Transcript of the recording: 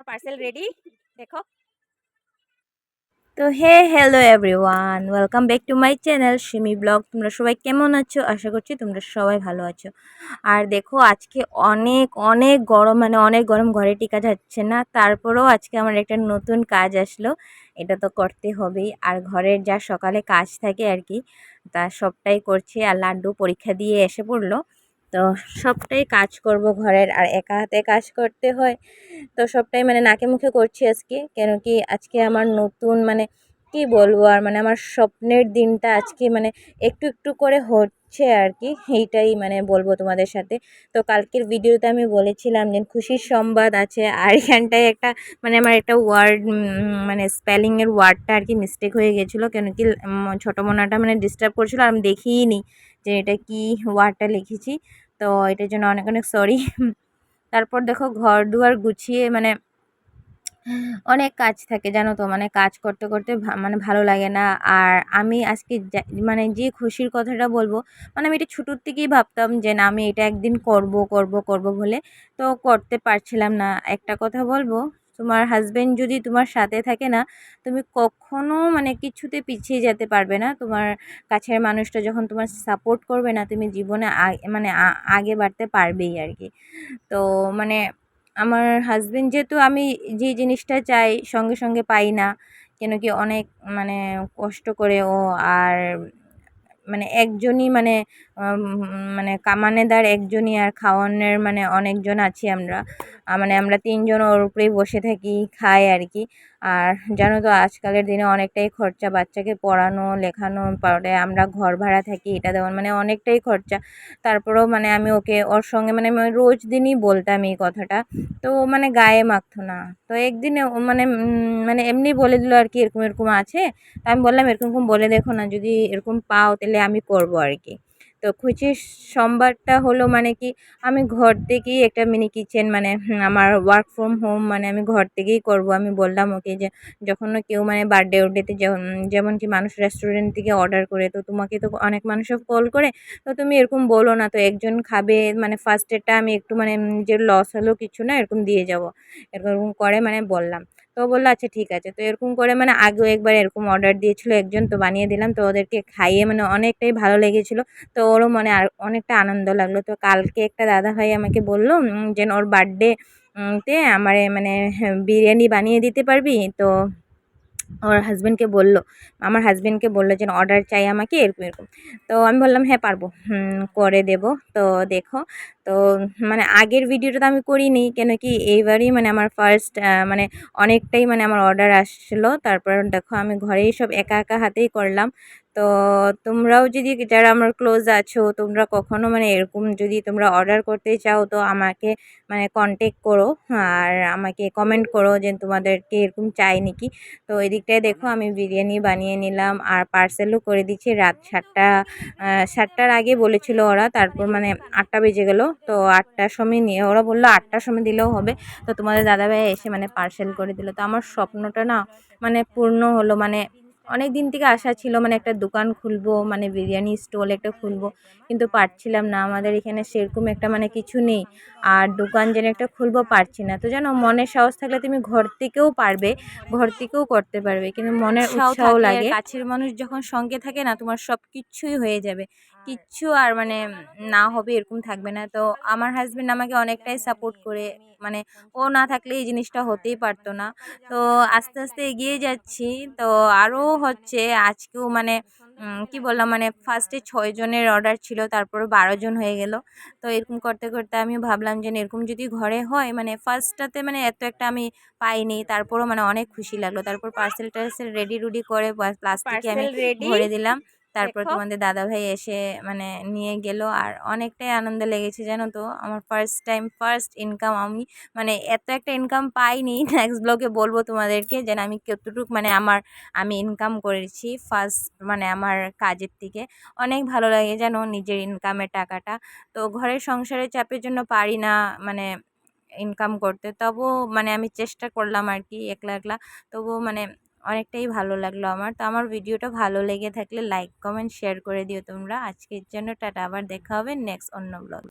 Parcel ready দেখো। তো hello everyone, welcome back to my channel Simi blog. তোমরা সবাই কেমন আছো? আশা করছি তোমরা সবাই ভালো আছো। আর দেখো আজকে অনেক অনেক গরম, মানে অনেক গরম, ঘরে টিকা যাচ্ছে না। তারপরেও আজকে আমার একটা নতুন কাজ আসলো, এটা তো করতে হবেই। আর ঘরের যা সকালে কাজ থাকে আর কি, তা সবটাই করছি। আর লাড্ডু পরীক্ষা দিয়ে এসে পড়লো, তো সবটাই কাজ করব ঘরের, আর একা হাতে কাজ করতে হয়। তো সবটাই মানে নাকে মুখে করছি আজকে, কেন কি আজকে আমার নতুন মানে কি বলবো, আর মানে আমার স্বপ্নের দিনটা আজকে মানে একটু একটু করে হচ্ছে আর কি, এইটাই মানে বলবো তোমাদের সাথে। তো কালকের ভিডিওতে আমি বলেছিলাম যে খুশির সংবাদ আছে, আর এখানটায় একটা মানে আমার একটা ওয়ার্ড মানে স্পেলিংয়ের ওয়ার্ডটা আর কি মিস্টেক হয়ে গেছিলো, কেন কি ছোটো মোনাটা মানে ডিস্টার্ব করছিলো, আর আমি দেখিইনি যে এটা কি ওয়ার্ডটা লিখেছি। তো এটার জন্য অনেক অনেক সরি। তারপর দেখো ঘর দুয়ার গুছিয়ে মানে অনেক কাজ থাকে জানো তো, মানে কাজ করতে করতে মানে ভালো লাগে না। আর আমি আজকে মানে যে খুশির কথাটা বলবো, মানে আমি এটা ছোটোর থেকেই ভাবতাম যে না আমি এটা একদিন করব করব করব বলে, তো করতে পারছিলাম না। একটা কথা বলবো, তোমার হাজবেন্ড যদি তোমার সাথে থাকে না, তুমি কখনো মানে কিছুতে পিছিয়ে যেতে পারবে না। তোমার কাছের মানুষটা যখন তোমার সাপোর্ট করবে না, তুমি জীবনে মানে আগে বাড়তে পারবেই আর কি। তো মানে আমার হাজবেন্ড যেহেতু, আমি যে জিনিসটা চাই সঙ্গে সঙ্গে পাই না, কেন কি অনেক মানে কষ্ট করে ও। আর মানে একজনই মানে মানে কামানেদার একজনই, আর খাওয়ানোর মানে অনেকজন আছি আমরা। মানে আমরা তিনজন ওর উপরেই বসে থাকি, খাই আর কি। আর জানো তো আজকালের দিনে অনেকটাই খরচা, বাচ্চাকে পড়ানো লেখানো, পরে আমরা ঘর ভাড়া থাকি, এটা দেওয়ার মানে অনেকটাই খরচা। তারপরেও মানে আমি ওকে ওর সঙ্গে মানে আমি রোজ দিনই বলতাম এই কথাটা, তো ও মানে গায়ে মাখতো না। তো একদিনে ও মানে মানে এমনি বলে দিল আর কি, এরকম এরকম আছে। তা আমি বললাম এরকম এরকম বলে দেখো না, যদি এরকম পাও তাহলে আমি করব আর কি। তো খুশির সোমবারটা হলো মানে কি, আমি ঘর থেকেই একটা মিনি কিচেন মানে আমার ওয়ার্ক ফ্রম হোম, মানে আমি ঘর থেকেই করব। আমি বললাম ওকে যে যখন কেউ মানে বার্থডে ওডেতে যেমন কি মানুষ রেস্টুরেন্ট থেকে অর্ডার করে, তো তোমাকে তো অনেক মানুষও কল করে, তো তুমি এরকম বলো না, তো একজন খাবে মানে ফার্স্ট ডেটা আমি একটু মানে নিজের লস হলেও কিছু না এরকম দিয়ে যাব, এরকম করে মানে বললাম। তো বললো আচ্ছা ঠিক আছে। তো এরকম করে মানে আগেও একবার এরকম অর্ডার দিয়েছিল একজন, তো বানিয়ে দিলাম, তো ওদেরকে খাইয়ে মানে অনেকটাই ভালো লেগেছিল। তো ওরও মনে আর অনেকটা আনন্দ লাগলো। তো কালকে একটা দাদা ভাই আমাকে বললো যে ওর বার্থডে তে আমার মানে বিরিয়ানি বানিয়ে দিতে পারবি? তো ওর হাজবেন্ডকে বলল, আমার হাজবেন্ডকে বললো যে অর্ডার চাই আমাকে এরকম এরকম। তো আমি বললাম হ্যাঁ পারবো, করে দেব। তো দেখো, তো মানে আগের ভিডিওটা তো আমি করিনি, কেন কি এইবারই মানে আমার ফার্স্ট মানে অনেকটাই মানে আমার অর্ডার আসছিলো। তারপর দেখো আমি ঘরেই সব একা একা হাতেই করলাম। তো তোমরাও যদি যারা আমার ক্লোজ আছো, তোমরা কখনো মানে এরকম যদি তোমরা অর্ডার করতে চাও, তো আমাকে মানে কন্টেক্ট করো, আর আমাকে কমেন্ট করো যে তোমাদেরকে এরকম চাই নাকি। তো এদিকটায় দেখো আমি বিরিয়ানি বানিয়ে নিলাম, আর পার্সেলও করে দিচ্ছি। রাত 7টা 7টার আগে বলেছিল ওরা, তারপর মানে 8টা বেজে গেল। তো 8টার সময় নিয়ে ওরা বললো 8টার সময় দিলেও হবে। তো তোমাদের দাদাভাই এসে মানে পার্সেল করে দিল। তো আমার স্বপ্নটা না মানে পূর্ণ হলো। মানে অনেক দিন থেকে আশা ছিল মানে একটা দোকান খুলবো, মানে বিরিয়ানি স্টল একটা খুলবো, কিন্তু পারছিলাম না। আমাদের এখানে সেরকম একটা মানে কিছু নেই, আর দোকান যেন একটা খুলবো পারছি না। তো জানো মনের সাহস থাকলে তুমি ঘর থেকেও পারবে, ঘর থেকেও করতে পারবে, কিন্তু মনের উৎসাহ লাগে। কাছের মানুষ যখন সঙ্গে থাকে না, তোমার সব কিছুই হয়ে যাবে, কিচ্ছু আর মানে না হবে এরকম থাকবে না। তো আমার হাজবেন্ড আমাকে অনেকটাই সাপোর্ট করে, মানে ও না থাকলে এই জিনিসটা হতেই পারতো না। তো আস্তে আস্তে এগিয়ে যাচ্ছি। তো আরও হচ্ছে আজকেও মানে কি বললাম, মানে ফার্স্টে 6 জনের অর্ডার ছিল, তারপরে 12 জন হয়ে গেল। তো এরকম করতে করতে আমি ভাবলাম যে এরকম যদি ঘরে হয়, মানে ফার্স্টটাতে মানে এত একটা আমি পাইনি, তারপরও মানে অনেক খুশি লাগলো। তারপর পার্সেল টার্সেল রেডি রুডি করে প্লাস্টিকে আমি ভরে দিলাম। তারপর তোমাদের দাদাভাই এসে মানে নিয়ে গেল, আর অনেকটাই আনন্দ লেগেছে জানো তো। আমার ফার্স্ট টাইম ফার্স্ট ইনকাম, আমি মানে এত একটা ইনকাম পাইনি। নেক্সট ব্লগে বলবো তোমাদেরকে যেন আমি কতটুকু মানে আমি ইনকাম করেছি ফার্স্ট মানে আমার কাজের থেকে। অনেক ভালো লাগে জানো নিজের ইনকামের টাকাটা। তো ঘরের সংসারের চাপের জন্য পারি না মানে ইনকাম করতে, তবুও মানে আমি চেষ্টা করলাম আর কি একলা একলা। তবুও মানে অনেকটাই ভালো লাগলো আমার। তো আমার ভিডিওটা ভালো লেগে থাকলে লাইক কমেন্ট শেয়ার করে দিও তোমরা। আজকের জন্য টাটা, আবার দেখা হবে নেক্সট অন্য ব্লগ।